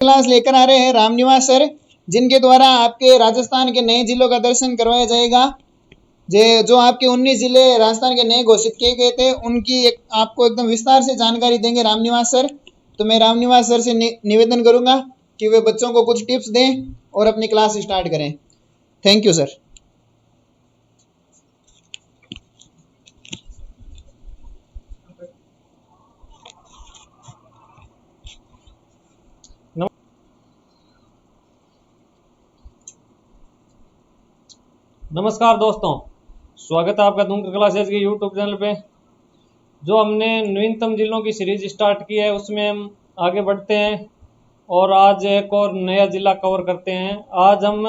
Class लेकर आ रहे हैं रामनिवास सर, जिनके द्वारा आपके राजस्थान के नए जिलों का दर्शन करवाया जाएगा। जो आपके 19 जिले राजस्थान के नए घोषित किए गए थे, उनकी आपको एकदम विस्तार से जानकारी देंगे रामनिवास सर। तो मैं रामनिवास सर से निवेदन करूंगा कि वे बच्चों को कुछ टिप्स दें और अपनी क्लास स्टार्ट करें। Thank you sir. नमस्कार दोस्तों, स्वागत है आपका दुंग क्लासेज के यूट्यूब चैनल पे। जो हमने नवीनतम जिलों की सीरीज स्टार्ट की है उसमें हम आगे बढ़ते हैं और आज एक और नया जिला कवर करते हैं। आज हम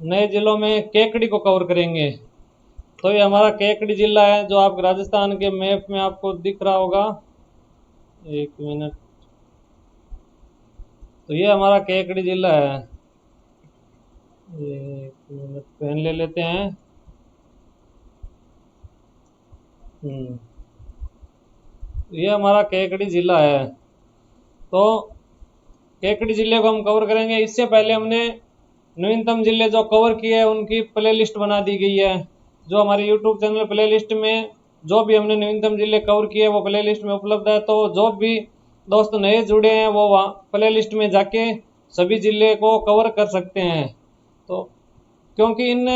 नए जिलों में केकड़ी को कवर करेंगे। तो ये हमारा केकड़ी जिला है जो आप राजस्थान के मैप में आपको दिख रहा होगा। एक मिनट। तो ये हमारा केकड़ी जिला है। एक मिनट पेन ले लेते हैं। ये हमारा केकड़ी जिला है। तो केकड़ी जिले को हम कवर करेंगे। इससे पहले हमने नवीनतम जिले जो कवर किए हैं उनकी प्ले लिस्ट बना दी गई है। जो हमारे यूट्यूब चैनल प्ले लिस्ट में जो भी हमने नवीनतम जिले कवर किए वो प्ले लिस्ट में उपलब्ध है। तो जो भी दोस्त नए जुड़े हैं वो वहाँ प्ले लिस्ट में जाके सभी जिले को कवर कर सकते हैं। तो क्योंकि इन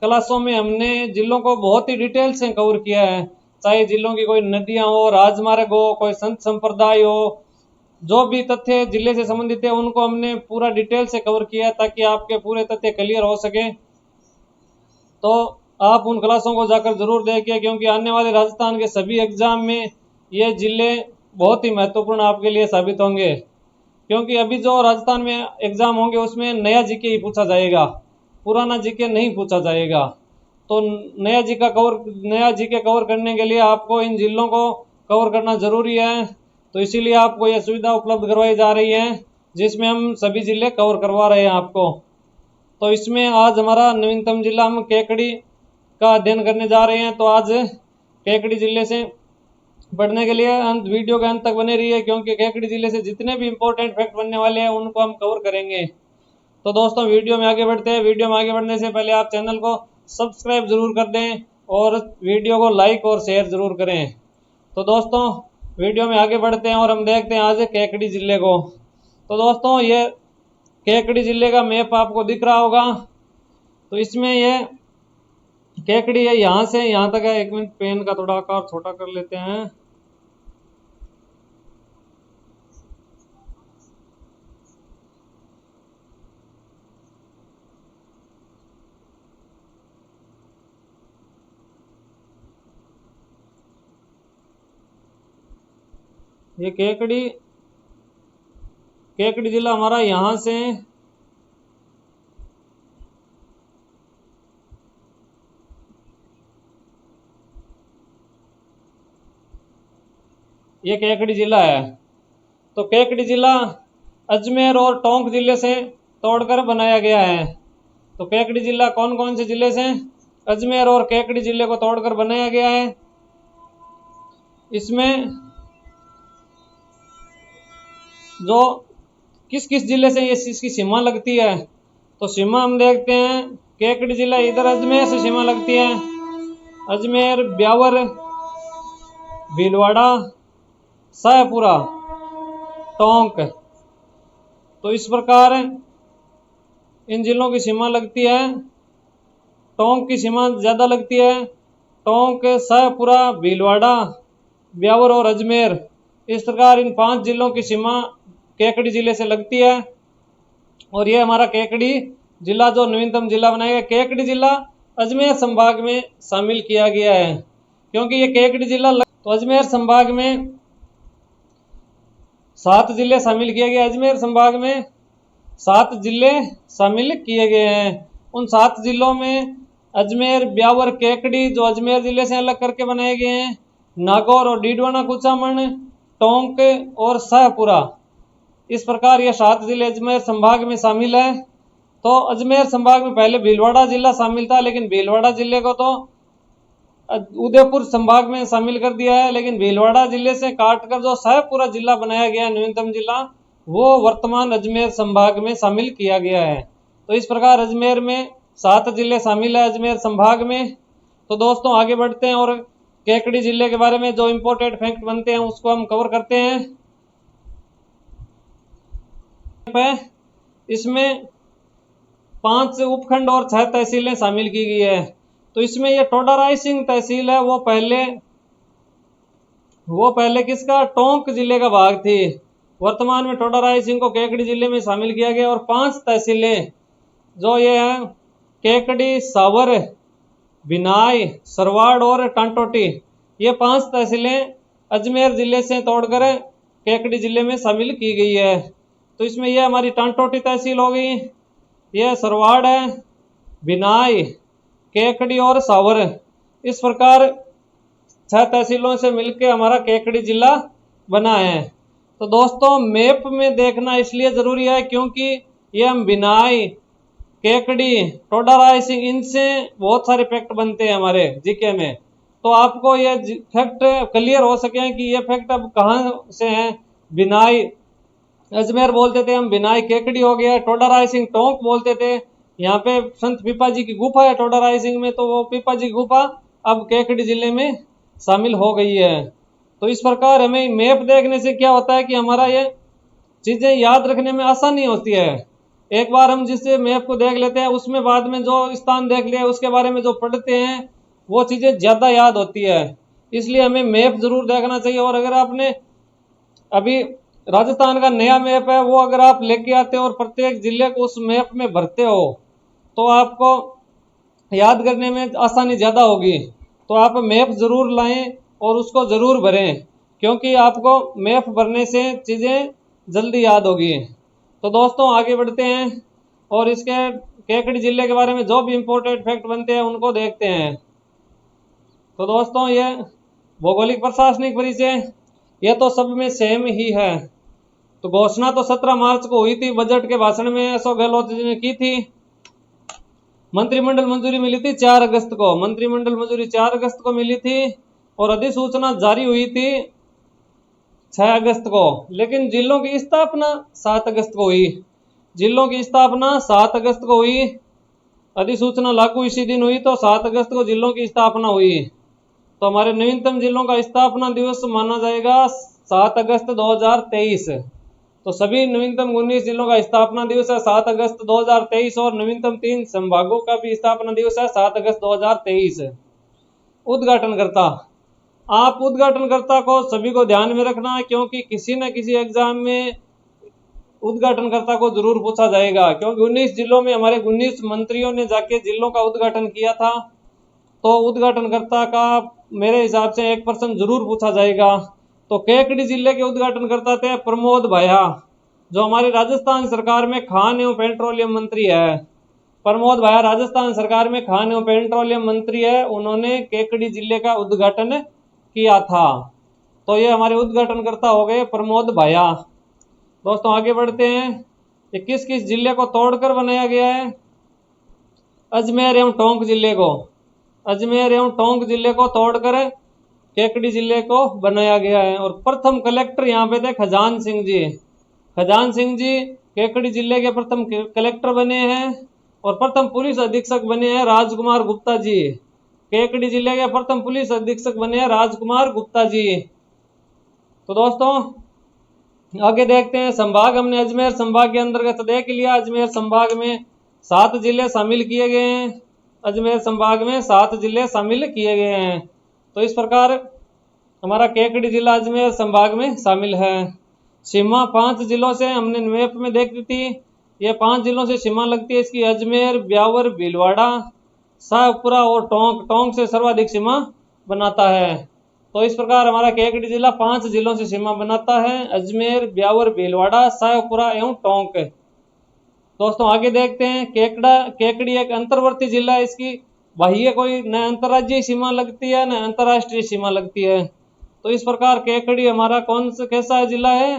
क्लासों में हमने जिलों को बहुत ही डिटेल से कवर किया है, चाहे जिलों की कोई नदियाँ हो, राजमार्ग हो, कोई संत संप्रदाय हो, जो भी तथ्य जिले से संबंधित है उनको हमने पूरा डिटेल से कवर किया है ताकि आपके पूरे तथ्य क्लियर हो सके। तो आप उन क्लासों को जाकर जरूर देखिए, क्योंकि आने वाले राजस्थान के सभी एग्जाम में ये जिले बहुत ही महत्वपूर्ण आपके लिए साबित होंगे। क्योंकि अभी जो राजस्थान में एग्जाम होंगे उसमें नया जीके ही पूछा जाएगा, पुराना जीके नहीं पूछा जाएगा। तो नया जीके कवर करने के लिए आपको इन जिलों को कवर करना जरूरी है। तो इसीलिए आपको यह सुविधा उपलब्ध करवाई जा रही है जिसमें हम सभी जिले कवर करवा रहे हैं आपको। तो इसमें आज हमारा नवीनतम जिला हम केकड़ी का अध्ययन करने जा रहे हैं। तो आज केकड़ी जिले से पढ़ने के लिए वीडियो के अंत तक बने रहिए, क्योंकि केकड़ी जिले से जितने भी इंपॉर्टेंट फैक्ट बनने वाले हैं उनको हम कवर करेंगे। तो दोस्तों वीडियो में आगे बढ़ते हैं। वीडियो में आगे बढ़ने से पहले आप चैनल को सब्सक्राइब जरूर कर दें और वीडियो को लाइक और शेयर जरूर करें। तो दोस्तों वीडियो में आगे बढ़ते हैं और हम देखते हैं आज केकड़ी जिले को। तो दोस्तों ये केकड़ी जिले का मैप आपको दिख रहा होगा। तो इसमें ये केकड़ी है, यहाँ से यहाँ तक है। एक मिनट, पेन का थोड़ा आकार छोटा कर लेते हैं। ये केकड़ी जिला हमारा यहाँ से ये केकड़ी जिला है। तो केकड़ी जिला अजमेर और टोंक जिले से तोड़कर बनाया गया है। तो केकड़ी जिला कौन कौन से जिले से? अजमेर और केकड़ी जिले को तोड़कर बनाया गया है। इसमें जो किस किस जिले से ये इसकी सीमा लगती है, तो सीमा हम देखते हैं। केकड़ी जिला इधर अजमेर से सीमा लगती है। अजमेर, ब्यावर, भीलवाड़ा, शाहपुरा, टोंक। तो इस प्रकार इन जिलों की सीमा लगती है। टोंक की सीमा ज़्यादा लगती है। टोंक, शाहपुरा, भीलवाड़ा, ब्यावर और अजमेर, इस प्रकार इन 5 जिलों की सीमा केकड़ी जिले से लगती है। और ये हमारा केकड़ी जिला जो नवीनतम जिला बनाया गया, केकड़ी जिला अजमेर संभाग में शामिल किया गया है। क्योंकि ये केकड़ी जिला तो अजमेर संभाग में 7 जिले शामिल किए गए। अजमेर संभाग में 7 जिले शामिल किए गए हैं। उन 7 जिलों में अजमेर, ब्यावर, केकड़ी जो अजमेर जिले से अलग करके बनाए गए हैं, नागौर और डीडवाना कुचामन, टोंक और शाहपुरा, इस प्रकार ये 7 जिले अजमेर संभाग में शामिल है। तो अजमेर संभाग में पहले भीलवाड़ा जिला शामिल था, लेकिन भीलवाड़ा जिले को तो उदयपुर संभाग में शामिल कर दिया है। लेकिन भीलवाड़ा जिले से काटकर जो शाहपुरा जिला बनाया गया नवीनतम जिला, वो वर्तमान अजमेर संभाग में शामिल किया गया है। तो इस प्रकार अजमेर में 7 जिले शामिल है अजमेर संभाग में। तो दोस्तों आगे बढ़ते हैं और केकड़ी जिले के बारे में जो इंपॉर्टेंट फैक्ट बनते हैं उसको हम कवर करते हैं। इसमें 5 उपखंड और 6 तहसीलें शामिल की गई है। तो इसमें ये टोडा रायसिंह तहसील है, वो पहले किसका, टोंक जिले का भाग थी। वर्तमान में टोडा रायसिंह को केकड़ी जिले में शामिल किया गया और 5 तहसीलें जो ये हैं केकड़ी, सावर, बिनाई, सरवाड़ और टांटोटी, ये 5 तहसीलें अजमेर जिले से तोड़कर केकड़ी जिले में शामिल की गई है। तो इसमें यह हमारी टांटोटी तहसील हो गई, यह सरवाड़ है, बिनाई, केकड़ी और सावर। इस प्रकार 6 तहसीलों से मिलकर हमारा केकड़ी जिला बना है। तो दोस्तों मैप में देखना इसलिए ज़रूरी है क्योंकि ये हम बिनाई, केकड़ी, टोडा रायसिंह, इनसे बहुत सारे फैक्ट बनते हैं हमारे जीके में। तो आपको ये फैक्ट क्लियर हो सके कि ये फैक्ट अब कहाँ से हैं। बिनाई अजमेर बोलते थे हम, बिनाई केकड़ी हो गया, टोडा रायसिंह टोंक बोलते थे। यहाँ पे संत पीपा जी की गुफा है टोडा रायसिंह में, तो वो पीपा जी गुफा अब केकड़ी जिले में शामिल हो गई है। तो इस प्रकार हमें मैप देखने से क्या होता है कि हमारा ये चीज़ें याद रखने में आसानी होती है। एक बार हम जिस मैप को देख लेते हैं उसमें बाद में जो स्थान देख लिया उसके बारे में जो पढ़ते हैं वो चीज़ें ज़्यादा याद होती है। इसलिए हमें मैप ज़रूर देखना चाहिए। और अगर आपने अभी राजस्थान का नया मैप है वो अगर आप लेके आते हो और प्रत्येक जिले को उस मैप में भरते हो तो आपको याद करने में आसानी ज़्यादा होगी। तो आप मैप ज़रूर लाएं और उसको ज़रूर भरें क्योंकि आपको मैप भरने से चीज़ें जल्दी याद होगी। तो दोस्तों आगे बढ़ते हैं और इसके केकड़ी जिले के बारे में जो भी इम्पोर्टेंट फैक्ट बनते हैं उनको देखते हैं। तो दोस्तों ये भौगोलिक प्रशासनिक परिचय ये तो सब में सेम ही है। तो घोषणा तो 17 मार्च को हुई थी, बजट के भाषण में अशोक गहलोत जी ने की थी। मंत्रिमंडल मंजूरी मिली थी 4 अगस्त को, मंत्रिमंडल मंजूरी 4 अगस्त को मिली थी और अधिसूचना जारी हुई थी 6 अगस्त को। लेकिन जिलों की स्थापना 7 अगस्त को हुई, जिलों की स्थापना 7 अगस्त को हुई, अधिसूचना लागू इसी दिन हुई तो 7 अगस्त को जिलों की स्थापना हुई। तो हमारे नवीनतम जिलों का स्थापना दिवस माना जाएगा 7 अगस्त 2023। तो सभी नवीनतम 19 जिलों का स्थापना दिवस है 7 अगस्त 2023 और नवीनतम 3 संभागों का भी स्थापना दिवस है 7 अगस्त 2023। उद्घाटनकर्ता, आप उद्घाटनकर्ता को सभी को ध्यान में रखना है क्योंकि किसी न किसी एग्जाम में उद्घाटनकर्ता को जरूर पूछा जाएगा। क्योंकि 19 जिलों में हमारे 19 मंत्रियों ने जाके जिलों का उद्घाटन किया था, तो उद्घाटनकर्ता का मेरे हिसाब से 1% जरूर पूछा जाएगा। तो केकड़ी जिले के उद्घाटनकर्ता थे प्रमोद भाया, जो हमारी राजस्थान सरकार में खान एवं पेट्रोलियम मंत्री है। प्रमोद भाया राजस्थान सरकार में खान एवं पेट्रोलियम मंत्री है, उन्होंने केकड़ी जिले का उद्घाटन किया था। तो ये हमारे उद्घाटनकर्ता हो गए प्रमोद भाया। दोस्तों आगे बढ़ते हैं, ये किस किस जिले को तोड़कर बनाया गया है। अजमेर एवं टोंक जिले को, अजमेर एवं टोंक जिले को तोड़कर केकड़ी जिले को बनाया गया है। और प्रथम कलेक्टर यहाँ पे थे खजान सिंह जी, खजान सिंह जी केकड़ी जिले के प्रथम कलेक्टर बने हैं। और प्रथम पुलिस अधीक्षक बने हैं राजकुमार गुप्ता जी, केकड़ी जिले के प्रथम पुलिस अधीक्षक बने हैं राजकुमार गुप्ता जी। तो दोस्तों आगे देखते हैं, संभाग हमने अजमेर संभाग के अंतर्गत देख लिया। अजमेर संभाग में 7 जिले शामिल किए गए हैं, अजमेर संभाग में 7 जिले शामिल किए गए हैं। तो इस प्रकार हमारा केकड़ी जिला अजमेर संभाग में शामिल है। सीमा 5 जिलों से हमने मैप में देख दी थी, ये 5 जिलों से सीमा लगती है इसकी, अजमेर, ब्यावर, भीलवाड़ा, शाहपुरा और टोंक, टोंक से सर्वाधिक सीमा बनाता है। तो इस प्रकार हमारा केकड़ी जिला 5 जिलों से सीमा बनाता है, अजमेर, ब्यावर, भीलवाड़ा, शाहपुरा एवं टोंक। दोस्तों आगे देखते हैं, केकड़ी एक अंतर्वर्ती जिला है, इसकी बाह्य कोई न अंतर्राज्यीय सीमा लगती है न अंतर्राष्ट्रीय सीमा लगती है। तो इस प्रकार केकड़ी हमारा कौन सा कैसा जिला है,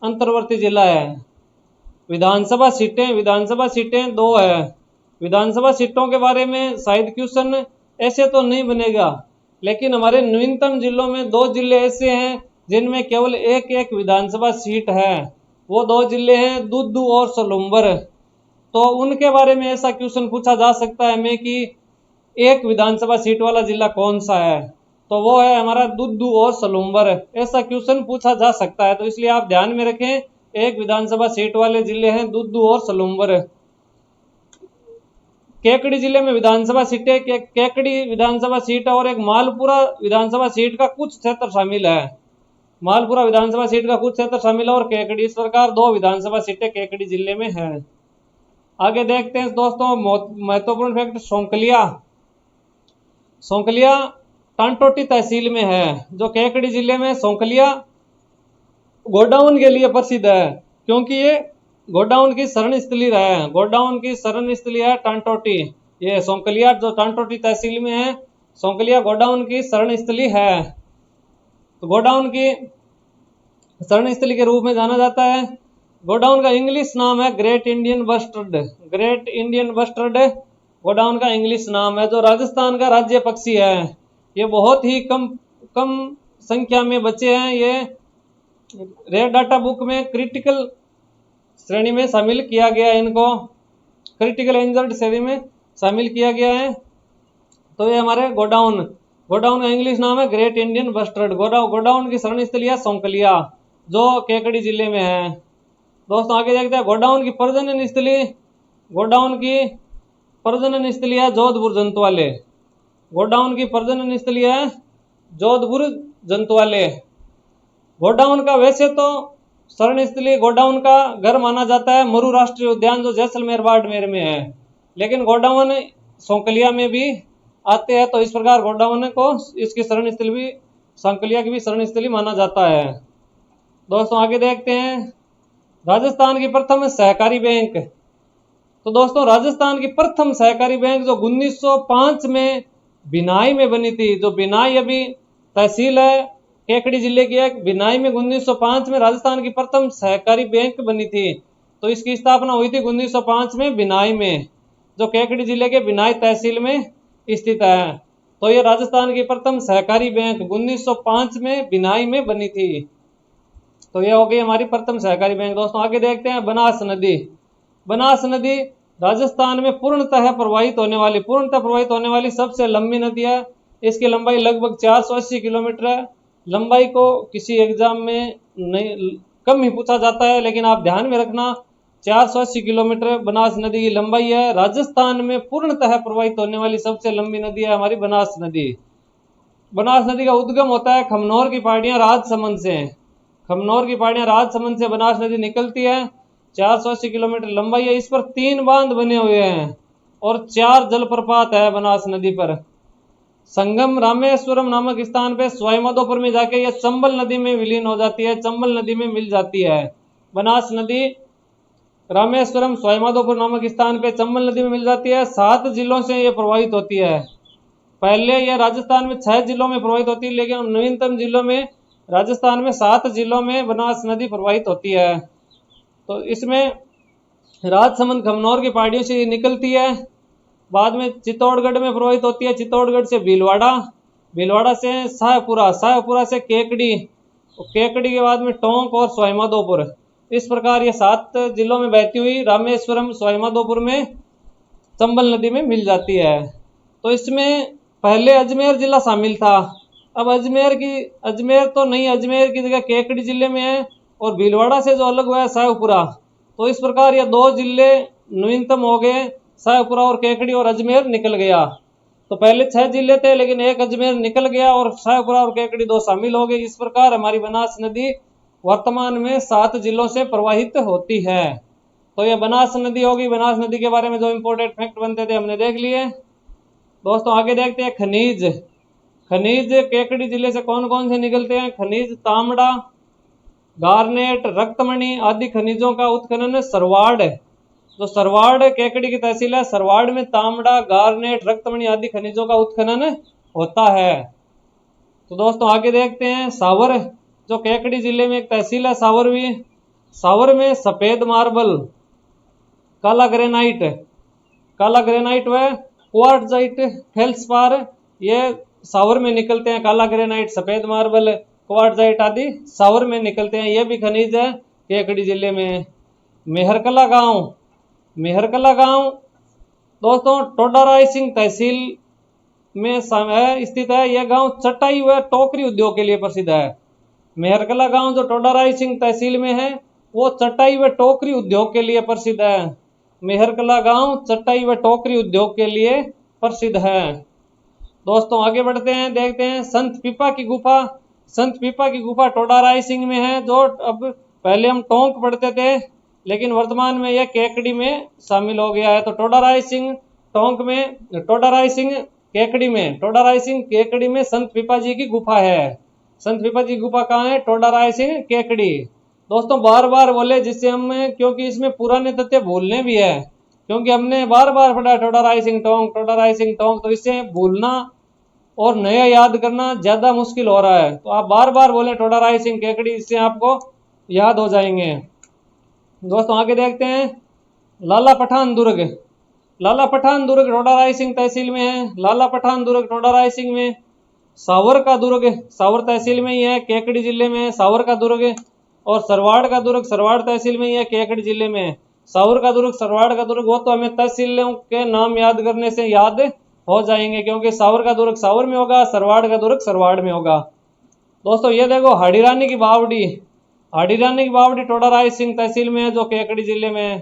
अंतर्वर्ती जिला है। विधानसभा सीटें 2 है। विधानसभा सीटों के बारे में शायद क्वेश्चन ऐसे तो नहीं बनेगा, लेकिन हमारे नवीनतम जिलों में 2 जिले ऐसे हैं जिनमें केवल एक विधानसभा सीट है। वो 2 जिले हैं दुद्दू और सलूम्बर। तो उनके बारे में ऐसा क्वेश्चन पूछा जा सकता है हमें कि एक विधानसभा सीट वाला जिला कौन सा है, तो वो है हमारा दुद्दू और सलूम्बर। ऐसा क्वेश्चन पूछा जा सकता है, तो इसलिए आप ध्यान में रखें, एक विधानसभा सीट वाले जिले हैं दुद्दू और सलूम्बर। केकड़ी जिले में विधानसभा सीटें, केकड़ी विधानसभा सीट और एक मालपुरा विधानसभा सीट का कुछ क्षेत्र शामिल है। मालपुरा विधानसभा सीट का कुछ क्षेत्र शामिल है और केकड़ी, इस प्रकार 2 विधानसभा सीटें केकड़ी जिले में हैं। आगे देखते हैं दोस्तों महत्वपूर्ण फैक्ट, सौंकलिया। सौंकलिया टांटोटी तहसील में है। जो केकड़ी जिले में सौंकलिया गोडाउन के लिए प्रसिद्ध है, क्योंकि ये गोडाउन की शरण स्थली रहा है। गोडाउन की शरण स्थली है टांटोटी। ये सौंकलिया जो टांटोटी तहसील में है, सौंकलिया गोडाउन की शरण स्थली है। तो गोडाउन की शरण स्थली के रूप में जाना जाता है। गोडाउन का इंग्लिश नाम है great Indian bustard. Great Indian bustard godown का इंग्लिश नाम है। जो राजस्थान का राज्य पक्षी है, ये बहुत ही कम संख्या में बचे हैं। ये रेयर डाटा बुक में क्रिटिकल श्रेणी में शामिल किया गया है, इनको क्रिटिकल इंजर्ड श्रेणी में शामिल किया गया है। तो ये हमारे गोडाउन का इंग्लिश नाम है ग्रेट इंडियन बस्टर्ड। गोडाउन की शरण स्थली है सौंकलिया, जो केकड़ी जिले में है। दोस्तों आगे देखते हैं गोडाउन की प्रजनन स्थली। गोडाउन की प्रजनन स्थली है जोधपुर जंतुवाले। गोडाउन की प्रजनन स्थली है जोधपुर जंतुवाले। गोडाउन का वैसे तो शरण स्थली गोडाउन का घर माना जाता है मरू राष्ट्रीय उद्यान, जो जैसलमेर बाड़मेर में है, लेकिन गोडाउन सौंकलिया में भी आते हैं। तो इस प्रकार गोडाउन को इसकी शरण स्थली भी, सौंकलिया की भी शरण स्थली माना जाता है। दोस्तों आगे देखते हैं राजस्थान की प्रथम सहकारी बैंक। तो दोस्तों राजस्थान की प्रथम सहकारी बैंक जो 1905 में बिनाई में बनी थी, जो बिनाई अभी तहसील है केकड़ी जिले की है, बिनाई में 1905 में राजस्थान की प्रथम सहकारी बैंक बनी थी। तो इसकी स्थापना हुई थी 1905 में बिनाई में, जो केकड़ी जिले के बिनाई तहसील में स्थित है। तो ये राजस्थान की प्रथम सहकारी बैंक 1905 में बिनाई में बनी थी। तो ये हो गई हमारी प्रथम सहकारी बैंक। दोस्तों आगे देखते हैं बनास नदी। बनास नदी राजस्थान में पूर्णतः प्रवाहित होने वाली सबसे लंबी नदी है। इसकी लंबाई लगभग 480 किलोमीटर है। लंबाई को किसी एग्जाम में नहीं कम ही पूछा जाता है, लेकिन आप ध्यान में रखना 480 किलोमीटर बनास नदी की लंबाई है। राजस्थान में पूर्णतः प्रवाहित होने वाली सबसे लंबी नदी है हमारी बनास नदी। बनास नदी का उद्गम होता है खमनौर की पहाड़ियां राजसमंद से। खमनौर की पहाड़ियां राजसमंद से बनास नदी निकलती है। 480 किलोमीटर लंबाई है। इस पर 3 बांध बने हुए हैं और 4 जलप्रपात है बनास नदी पर। संगम रामेश्वरम नामक स्थान पे सवाईमाधोपुर में जाके यह चंबल नदी में विलीन हो जाती है, चंबल नदी में मिल जाती है। बनास नदी रामेश्वरम सवाईमाधोपुर नामक स्थान पे चंबल नदी में मिल जाती है। 7 जिलों से यह प्रवाहित होती है। पहले यह राजस्थान में 6 जिलों में प्रवाहित होती है, लेकिन नवीनतम जिलों में राजस्थान में 7 जिलों में बनास नदी प्रवाहित होती है। तो इसमें राजसमंद खमनौर की पहाड़ियों से निकलती है, बाद में चित्तौड़गढ़ में प्रवाहित होती है, चित्तौड़गढ़ से भीलवाड़ा, भीलवाड़ा से शाहपुरा, शाहपुरा से केकड़ी, केकड़ी के बाद में टोंक और सवाईमाधोपुर। इस प्रकार ये 7 जिलों में बहती हुई रामेश्वरम सवाईमाधोपुर में चंबल नदी में मिल जाती है। तो इसमें पहले अजमेर जिला शामिल था। अब अजमेर तो नहीं, अजमेर की जगह केकड़ी जिले में है और भीलवाड़ा से जो अलग हुआ है शाहपुरा। तो इस प्रकार ये 2 जिले नवीनतम हो गए, शाहपुरा और केकड़ी, और अजमेर निकल गया। तो पहले 6 जिले थे, लेकिन एक अजमेर निकल गया और शाहपुरा और केकड़ी 2 शामिल हो गए। इस प्रकार हमारी बनास नदी वर्तमान में 7 जिलों से प्रवाहित होती है। तो ये बनास नदी होगी। बनास नदी के बारे में जो इंपॉर्टेंट फैक्ट बनते थे हमने देख लिए। दोस्तों आगे देखते हैं खनिज। खनिज केकड़ी जिले से कौन कौन से निकलते हैं? खनिज तांबा, गार्नेट, रक्तमणि आदि खनिजों का उत्खनन सरवाड़, जो सरवाड़ केकड़ी की तहसील है, सरवाड़ में तांबा, गार्नेट, रक्तमणि आदि खनिजों का उत्खनन होता है। तो दोस्तों आगे देखते हैं सावर, जो केकड़ी जिले में एक तहसील है सावर भी। सावर में सफेद मार्बल, काला ग्रेनाइट व क्वार्ट्जाइट फेल्सपार ये सावर में निकलते हैं। काला ग्रेनाइट, सफेद मार्बल, क्वार्ट्जाइट आदि सावर में निकलते हैं। ये भी खनिज है केकड़ी जिले में। मेहरकला गांव, मेहरकला गांव दोस्तों टोडा रायसिंह तहसील में स्थित है। यह गांव चटाई व टोकरी उद्योग के लिए प्रसिद्ध है। मेहरकला गांव जो टोडा रायसिंह तहसील में है वो चटाई व टोकरी उद्योग के लिए प्रसिद्ध है। मेहरकला गांव चटाई व टोकरी उद्योग के लिए प्रसिद्ध है। दोस्तों आगे बढ़ते हैं, देखते हैं संत पीपा की गुफा। संत पीपा की गुफा टोडा रायसिंह में है, जो अब पहले हम टोंक पढ़ते थे लेकिन वर्तमान में यह केकड़ी में शामिल हो गया है। तो टोडा रायसिंह टोंक में, टोडा रायसिंह केकड़ी में, टोडा रायसिंह केकड़ी में संत पीपा जी की गुफा है। संत पीपा जी की गुफा कहाँ है? टोडा रायसिंह केकड़ी। दोस्तों बार बार बोले जिससे हम, क्योंकि इसमें पुराने तथ्य भूलने भी है, क्योंकि हमने बार बार पढ़ा टोडा रायसिंह टोंक, टोडा रायसिंह टोंक, तो इससे भूलना और नया याद करना ज्यादा मुश्किल हो रहा है। तो आप बार बार बोले टोडा रायसिंह केकड़ी, इससे आपको याद हो जाएंगे। दोस्तों आगे देखते हैं लाला पठान दुर्ग। लाला पठान दुर्ग टोडा रायसिंह तहसील में है। लाला पठान दुर्ग टोडा रायसिंह में। सावर का दुर्ग सावर तहसील में ही है, केकड़ी जिले में है सावर का दुर्ग। और सरवाड़ का दुर्ग सरवाड़ तहसील में ही है, केकड़ी जिले में। सावर का दुर्ग सरवाड़ का दुर्ग वो तो हमें तहसीलों के नाम याद करने से याद हो जाएंगे, क्योंकि सावर का दुर्ग सावर में होगा, सरवाड़ का दुर्ग सरवाड़ में होगा। दोस्तों ये देखो हाड़ी रानी की बावड़ी। हाड़ी रानी की बावड़ी टोडा रायसिंह तहसील में है, जो केकड़ी जिले में है।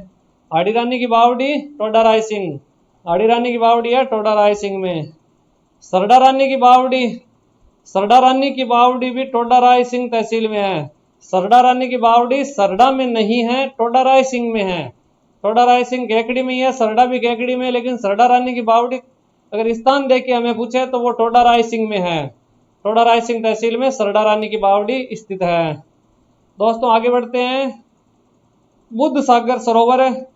हाड़ी रानी की बावड़ी टोडा रायसिंह, हाड़ी रानी की बावड़ी है टोडा रायसिंह में। सरडा रानी की बावड़ी, सरडा रानी की बावड़ी भी टोडा रायसिंह तहसील में है। सरडा रानी की बावड़ी सरडा में नहीं है, टोडा रायसिंह में है। टोडा रायसिंह केकड़ी में ही है, सरडा भी केकड़ी में है, लेकिन सरडा रानी की बावड़ी अगर स्थान देख के हमें पूछे तो वो टोडा रायसिंह में है। टोडा रायसिंह तहसील में सरडा रानी की बावड़ी स्थित है। दोस्तों आगे बढ़ते हैं, बुद्ध सागर सरोवर है,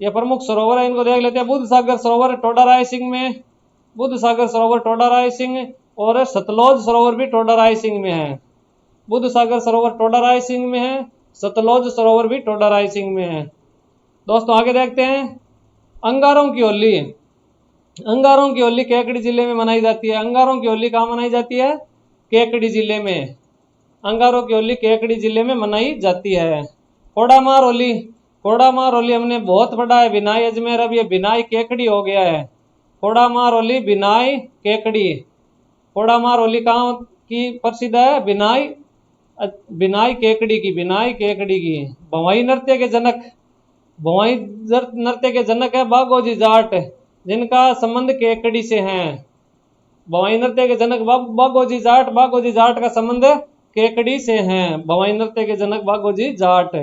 ये प्रमुख सरोवर है, इनको देख लेते हैं। बुद्ध सागर सरोवर टोडा रायसिंह में, बुद्ध सागर सरोवर टोडा रायसिंह, और सतलुज सरोवर भी टोडा रायसिंह में है। बुद्ध सागर सरोवर टोडा रायसिंह में है, सतलुज सरोवर भी टोडा रायसिंह में है। दोस्तों आगे देखते हैं अंगारों की होली। अंगारों की होली केकड़ी जिले में मनाई जाती है। अंगारों की होली कहाँ मनाई जाती है? केकड़ी जिले में। अंगारों की होली केकड़ी जिले में मनाई जाती है। कोडामार होली, कोडामार होली हमने बहुत पढ़ा है, बिनाई अजमेर, अब ये बिनाई केकड़ी हो गया है। कोडामार होली बिनाई केकड़ी। कोडामार होली कहाँ की प्रसिद्ध है? बिनाई, बिनाई केकड़ी की, बिनाई केकड़ी की। भवाई नृत्य के जनक, भवाई नृत्य के जनक है बागोजी जाट, जिनका संबंध केकड़ी से है। भवाई नृत्य के जनक बागोजी जाट, बागोजी जाट का संबंध केकड़ी से है। भवाई नृत्य के जनक बागोजी जाट।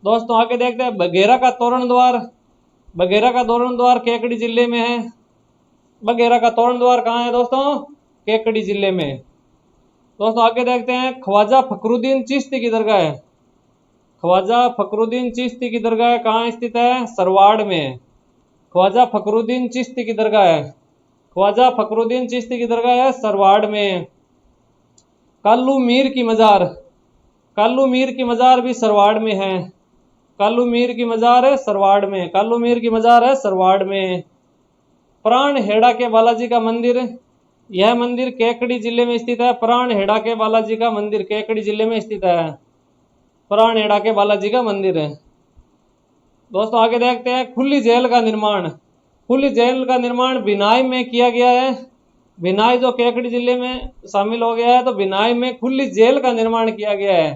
दोस्तों आगे देखते हैं बघेरा का तोरण द्वार। बघेरा का तोरण द्वार केकड़ी जिले में है। बघेरा का तोरण द्वार कहाँ है दोस्तों? केकड़ी जिले में। दोस्तों आगे देखते हैं ख्वाजा फखरुद्दीन चिश्ती की दरगाह। ख्वाजा फखरुद्दीन चिश्ती की दरगाह कहाँ स्थित है? सरवाड़ में। ख्वाजा फखरुद्दीन चिश्ती की दरगाह है, ख्वाजा फखरुद्दीन चिश्ती की दरगाह है सरवाड़ में। कालू मीर की मजार, कालू मीर की मजार भी सरवाड़ में है। कालू मीर की मजार है सरवाड़ में, कालू मीर की मजार है सरवाड़ में। प्राण हेड़ा के बालाजी का मंदिर, यह मंदिर केकड़ी जिले में स्थित है। प्राण हेड़ा के बालाजी का मंदिर केकड़ी जिले में स्थित है। प्राण हेड़ा के बालाजी का मंदिर है। दोस्तों आगे देखते हैं खुली जेल का निर्माण। खुली जेल का निर्माण बिनाई में किया गया है। बिनाई जो केकड़ी जिले में शामिल हो गया है, तो बिनाई में खुली जेल का निर्माण किया गया है।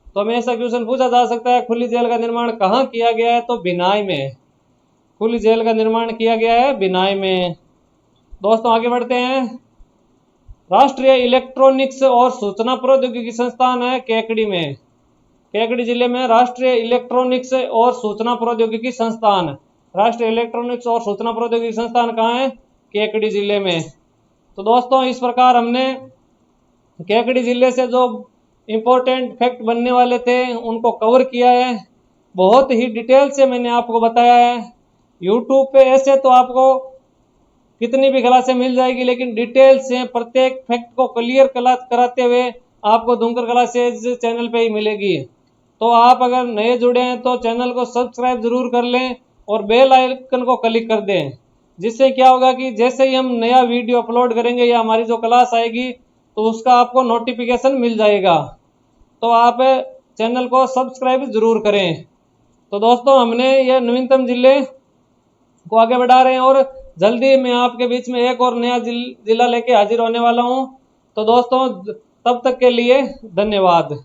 तो हमें ऐसा क्वेश्चन पूछा जा सकता है खुली जेल का निर्माण कहाँ किया गया है? तो बिनाई में। खुली जेल का निर्माण किया गया है बिनाई में। दोस्तों आगे बढ़ते हैं, राष्ट्रीय इलेक्ट्रॉनिक्स और सूचना प्रौद्योगिकी संस्थान है केकड़ी में। केकड़ी जिले में राष्ट्रीय इलेक्ट्रॉनिक्स और सूचना प्रौद्योगिकी संस्थान, राष्ट्रीय इलेक्ट्रॉनिक्स और सूचना प्रौद्योगिकी संस्थान कहाँ है? केकड़ी जिले में। तो दोस्तों इस प्रकार हमने केकड़ी जिले से जो इम्पोर्टेंट फैक्ट बनने वाले थे उनको कवर किया है। बहुत ही डिटेल से मैंने आपको बताया है। यूट्यूब पे ऐसे तो आपको कितनी भी क्लासें मिल जाएगी, लेकिन डिटेल से प्रत्येक फैक्ट को क्लियर कराते हुए आपको धुंकर क्लासेज चैनल पे ही मिलेगी। तो आप अगर नए जुड़े हैं तो चैनल को सब्सक्राइब जरूर कर लें और बेल आइकन को क्लिक कर दें, जिससे क्या होगा कि जैसे ही हम नया वीडियो अपलोड करेंगे या हमारी जो क्लास आएगी तो उसका आपको नोटिफिकेशन मिल जाएगा। तो आप चैनल को सब्सक्राइब जरूर करें। तो दोस्तों हमने ये नवीनतम जिले को आगे बढ़ा रहे हैं और जल्दी मैं आपके बीच में एक और नया जिला लेके हाजिर होने वाला हूं। तो दोस्तों तब तक के लिए धन्यवाद।